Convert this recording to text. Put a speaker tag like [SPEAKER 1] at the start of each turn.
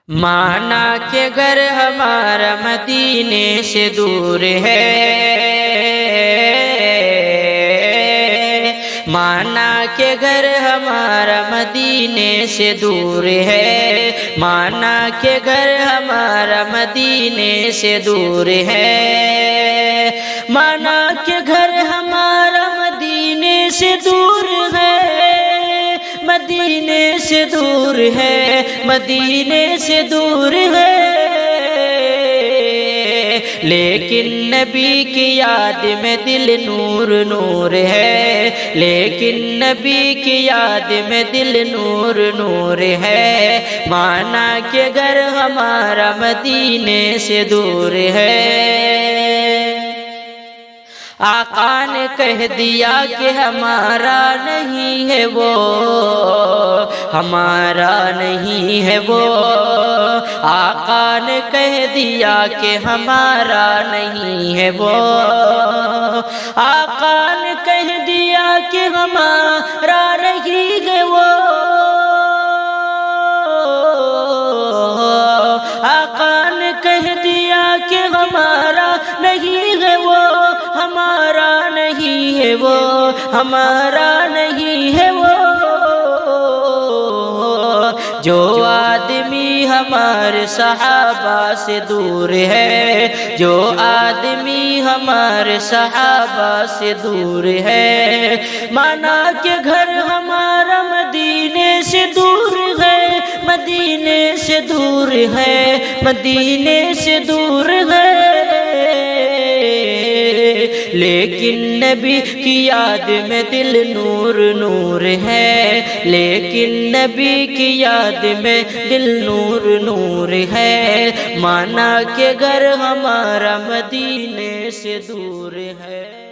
[SPEAKER 1] مانا کہ گھر ہمارا مدینے سے دور ہے، مانا کہ گھر ہمارا مدینے سے دور ہے، مانا کہ گھر ہمارا مدینے سے دور ہے، مانا کہ گھر ہمارا مدینے سے دور ہے، مدینے سے دور ہے، مدینے سے دور ہے، لیکن نبی کی یاد میں دل نور نور ہے، لیکن نبی کی یاد میں دل نور نور ہے، مانا کہ گھر ہمارا مدینے سے دور ہے۔ آقا نے کہہ دیا کہ ہمارا نہیں ہے وہ، ہمارا نہیں ہے وہ، آقا نے کہہ دیا کہ ہمارا نہیں ہے وہ، آقا نے کہہ دیا کہ ہمارا نہیں ہے وہ، آقا نے کہہ دیا کہ ہمارا نہیں ہے وہ، ہمارا نہیں ہے وہ، ہمارا نہیں ہے وہ، جو آدمی ہمارے صحابہ سے دور ہے، جو آدمی ہمارے صحابہ سے دور ہے، مانا کہ گھر ہمارا مدینے سے دور ہے، مدینے سے دور ہے، مدینے سے دور ہے، لیکن نبی کی یاد میں دل نور نور ہے، لیکن نبی کی یاد میں دل نور نور ہے، مانا کہ گھر ہمارا مدینے سے دور ہے۔